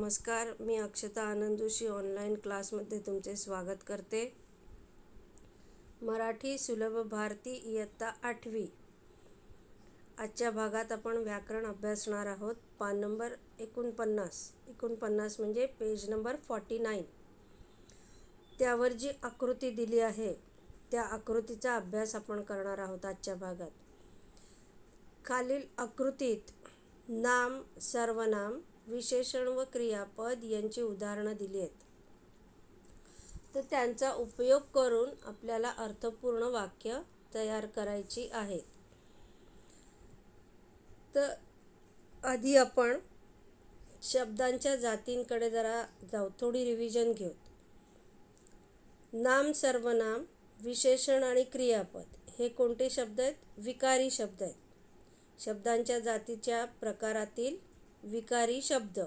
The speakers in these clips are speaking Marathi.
नमस्कार, मी अक्षता आनंद जोशी ऑनलाईन क्लासमध्ये तुमचे स्वागत करते. मराठी सुलभ भारती इयत्ता 8वी. आजच्या भागात आपण व्याकरण अभ्यासणार आहोत. पान नंबर 49 म्हणजे पेज नंबर 49. त्यावर जी आकृती दिली आहे त्या आकृतीचा अभ्यास आपण करणार आहोत आजच्या भागात. खालील आकृतीत नाम, सर्वनाम, विशेषण व क्रियापद यांची उदाहरणं दिली आहेत. तर त्यांचा उपयोग करून आपल्याला अर्थपूर्ण वाक्य तयार करायची आहेत. तर आधी आपण शब्दांच्या जातींकडे जरा जाऊ, थोडी रिव्हिजन घेऊ. नाम, सर्वनाम, विशेषण आणि क्रियापद हे कोणते शब्द आहेत? विकारी शब्द आहेत. शब्दांच्या जातीच्या प्रकारातील विकारी शब्द.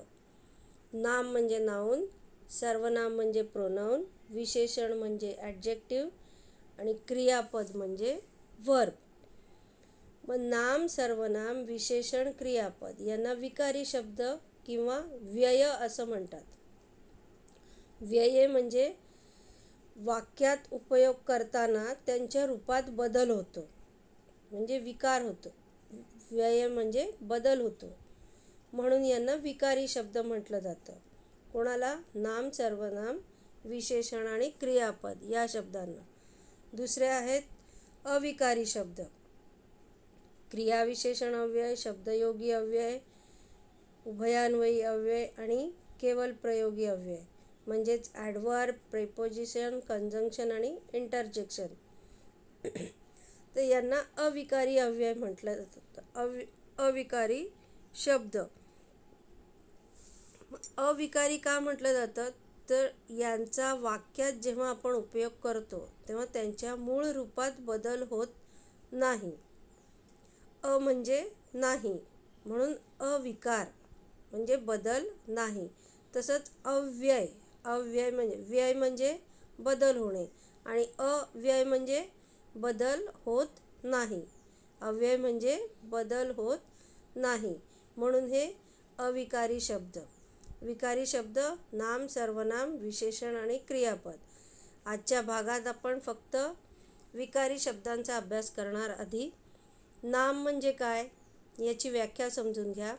नाम म्हणजे नाऊन, सर्वनाम म्हणजे प्रोनाऊन, विशेषण म्हणजे ॲडजेक्टिव्ह आणि क्रियापद म्हणजे वर्ब. मग नाम, सर्वनाम, विशेषण, क्रियापद यांना विकारी शब्द किंवा व्यय असं म्हणतात. व्यय म्हणजे वाक्यात उपयोग करताना त्यांच्या रूपात बदल होतो, म्हणजे विकार होतो. व्यय म्हणजे बदल होतो, म्हणून यांना विकारी शब्द म्हटलं जातं. कोणाला? नाम, सर्वनाम, विशेषण आणि क्रियापद या शब्दांना. दुसरे आहेत अविकारी शब्द. क्रियाविशेषण अव्यय, शब्दयोगी अव्यय, उभयान्वयी अव्यय आणि केवल प्रयोगी अव्यय, म्हणजेच ॲडवर्ब, प्रेपोजिशन, कंजंक्शन आणि इंटरजेक्शन. तर यांना अविकारी अव्यय म्हटलं जातं. अविकारी शब्द. अविकारी का म्हटलं जातं? तर यांचा वाक्यात जेव्हा आपण उपयोग करतो तेव्हा त्यांच्या मूळ रूपात बदल होत नाही. म्हणजे नाही, म्हणून अविकार म्हणजे बदल नाही. तसंच अव्यय. अव्यय म्हणजे व्यय म्हणजे बदल होणे आणि अव्यय म्हणजे बदल होत नाही. अव्यय म्हणजे बदल होत नाही, म्हणून हे अविकारी शब्द. विकारी शब्द नाम, सर्वनाम, विशेषण आणि क्रियापद. आजच्या भागात आपण फक्त विकारी शब्दांचा अभ्यास करणार. आधी नाम म्हणजे काय याची व्याख्या समजून घ्या.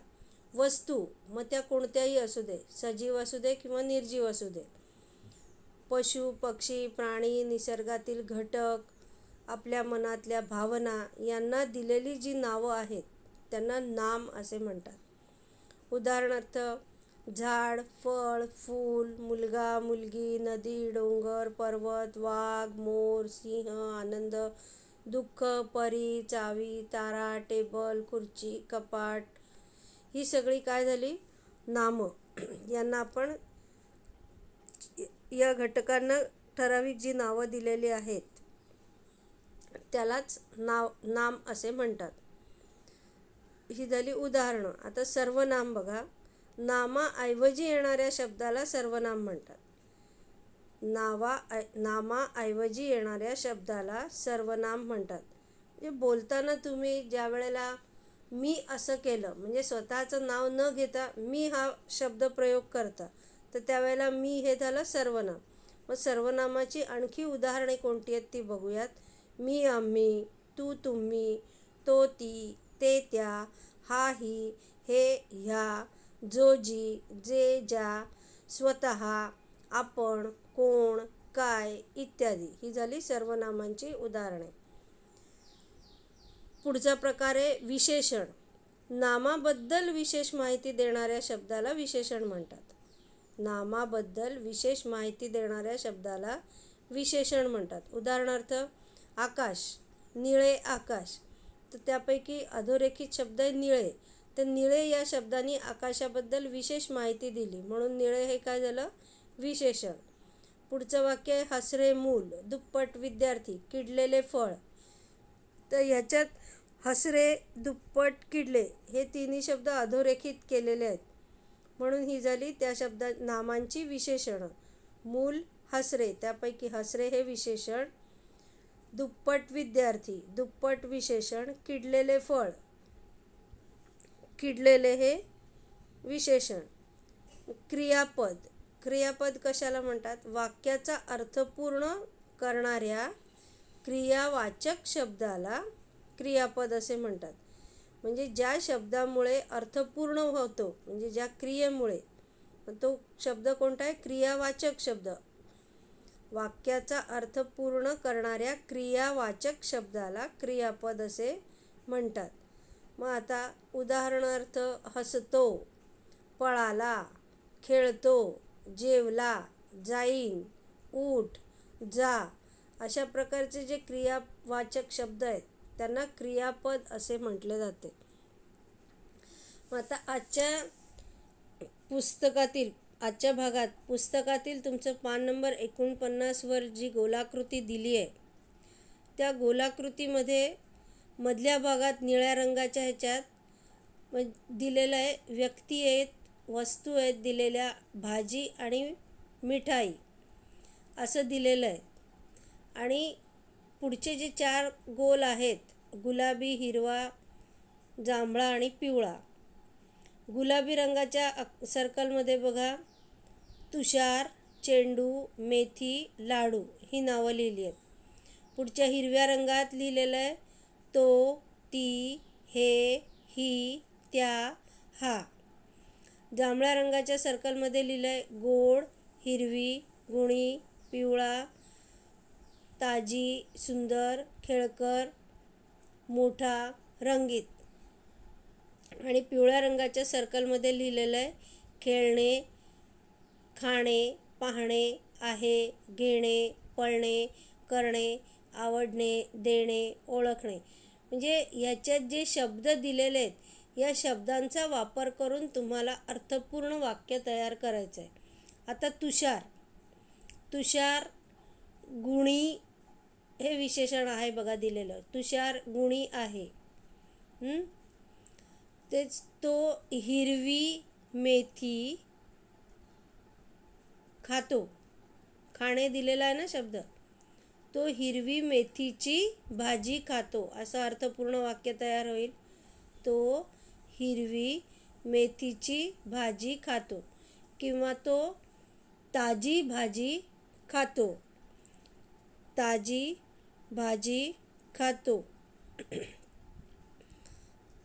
वस्तू, मग त्या कोणत्याही असू दे, सजीव असू दे किंवा निर्जीव असू दे. पशु, पक्षी, प्राणी, निसर्गातील घटक, आपल्या मनातल्या भावना यांना दिलेली जी नावं आहेत त्यांना नाम असे म्हणतात. उदाहरणार्थ झाड, फळ, फूल, मुलगा, मुलगी, नदी, डोंगर, पर्वत, वाघ, मोर, सिंह, आनंद, दुःख, परी, चावी, तारा, टेबल, खुर्ची, कपाट, ही सगळी काय झाली? नामं. यांना आपण या घटकांना ठराविक जी नावं दिलेली आहेत त्यालाच नाम असे म्हणतात. ही झाली उदाहरणं. आता सर्वनाम बघा. नामाऐवजी येणाऱ्या शब्दाला सर्वनाम म्हणतात. नामाऐवजी येणाऱ्या शब्दाला सर्वनाम म्हणतात. म्हणजे बोलताना तुम्ही ज्या वेळेला मी असं केलं, म्हणजे स्वतःचं नाव न घेता मी हा शब्द प्रयोग करता, तर त्यावेळेला मी हे झालं सर्वनाम. मग सर्वनामाची आणखी उदाहरणे कोणती आहेत ती बघूयात. मी, आम्ही, तू, तुम्ही, तो, ती, ते, त्या, हा, ही, हे, ह्या, जो, जी, जे, ज्या, स्वतः, आपण, कोण, काय इत्यादी. ही झाली सर्वनामांची उदाहरणे. पुढचा प्रकार आहे विशेषण. नामाबद्दल विशेष माहिती देणाऱ्या शब्दाला विशेषण म्हणतात. नामाबद्दल विशेष माहिती देणाऱ्या शब्दाला विशेषण म्हणतात. उदाहरणार्थ आकाश, निळे आकाश. तर त्यापैकी अधोरेखित शब्द आहे निळे. तर निळे या शब्दाने आकाशाबद्दल विशेष माहिती दिली, म्हणून निळे हे काय झालं? विशेषण. पुढचं वाक्य आहे हसरे मूल, दुप्पट विद्यार्थी, किडलेले फळ. तर ह्याच्यात हसरे, दुप्पट, किडले हे तिन्ही शब्द अधोरेखित केलेले आहेत, म्हणून ही झाली त्या नामांची विशेषणं. मूल, हसरे, त्यापैकी हसरे हे विशेषण. दुप्पट विद्यार्थी, दुप्पट विशेषण. किडलेले फळ, किडलेले हे विशेषण. क्रियापद. क्रियापद कशाला म्हणतात? वाक्याचा अर्थ पूर्ण करणाऱ्या क्रियावाचक शब्दाला क्रियापद असे म्हणतात. म्हणजे ज्या शब्दामुळे अर्थ पूर्ण होतो, म्हणजे ज्या क्रियेमुळे, तो शब्द कोणता आहे? क्रियावाचक शब्द. वाक्याचा अर्थ पूर्ण करणाऱ्या क्रियावाचक शब्दाला क्रियापद असे म्हणतात. मग आता उदाहरणार्थ हसतो, पळाला, खेळतो, जेवला, जाईन, उठ, जा, अशा प्रकारचे जे क्रियावाचक शब्द आहेत त्यांना क्रियापद असे म्हटले जाते. मग आता आजच्या भागात पुस्तकातील तुमचं पान नंबर 49 वर जी गोलाकृती दिली आहे, त्या गोलाकृतीमध्ये मधल्या भागात निळ्या रंगाच्या ह्याच्यात दिलेलं आहे, व्यक्ती आहेत, वस्तू आहेत दिलेल्या, भाजी आणि मिठाई असं दिलेलं आहे. आणि पुढचे जे 4 गोल आहेत, गुलाबी, हिरवा, जांभळा आणि पिवळा. गुलाबी रंगाच्या सर्कलमध्ये बघा तुषार, चेंडू, मेथी, लाडू ही नावं लिहिली आहेत. पुढच्या हिरव्या रंगात लिहिलेलं आहे तो, ती, हे, ही, त्या, हा. जांभळ्या रंगाच्या सर्कलमध्ये लिहिलं आहे गोड, हिरवी, गुणी, पिवळा, ताजी, सुंदर, खेळकर, मोठा, रंगीत. आणि पिवळ्या रंगाच्या सर्कलमध्ये लिहिलेलं आहे खेळणे, खाणे, पाहणे, आहे, घेणे, पळणे, करणे, आवडणे, देणे, ओळखणे. म्हणजे याच्यात जे शब्द दिलेले आहेत, या शब्दांचा वापर करून तुम्हाला अर्थपूर्ण वाक्य तयार करायचं आहे. आता तुषार गुणी हे विशेषण आहे बघा दिलेलं. तुषार गुणी आहे. तेच तो हिरवी मेथी खातो. खाणे दिलेला आहे ना शब्द. तो हिरवी मेथीची भाजी खातो, असं अर्थपूर्ण वाक्य तयार होईल. तो हिरवी मेथीची भाजी खातो, किंवा तो ताजी भाजी खातो. ताजी भाजी खातो.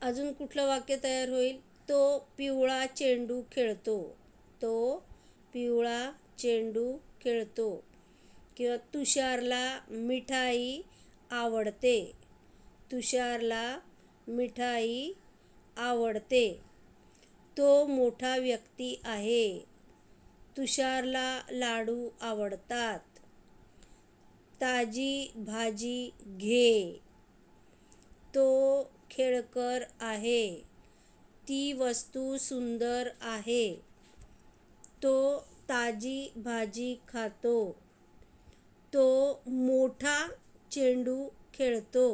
अजून कुठलं वाक्य तयार होईल? तो पिवळा चेंडू खेळतो. तो पिवळा चेंडू खेळतो. किंवा तुषारला मिठाई आवडते. तुषारला मिठाई आवडते. तो मोठा व्यक्ती आहे. तुषारला लाडू आवडतात. ताजी भाजी घे. तो खेळकर आहे. ती वस्तू सुंदर आहे. तो ताजी भाजी खातो. तो मोठा चेंडू खेळतो,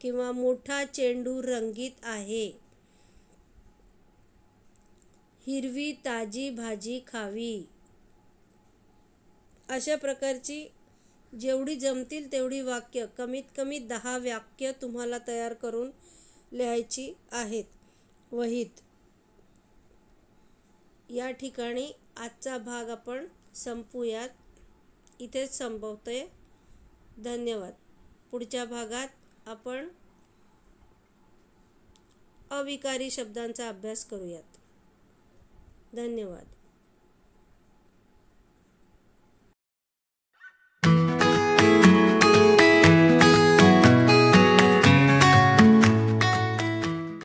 किंवा मोठा चेंडू रंगीत आहे. हिरवी ताजी भाजी खावी. अशा प्रकारची जेवढी जमतील तेवढी वाक्य, कमीत कमी 10 वाक्य तुम्हाला तयार करून लिहायची आहेत वहीत. या ठिकाणी आजचा भाग आपण संपूयात. इथेच संपवतोय. धन्यवाद. पुढच्या भागात आपण अविकारी शब्दांचा अभ्यास करूयात. धन्यवाद.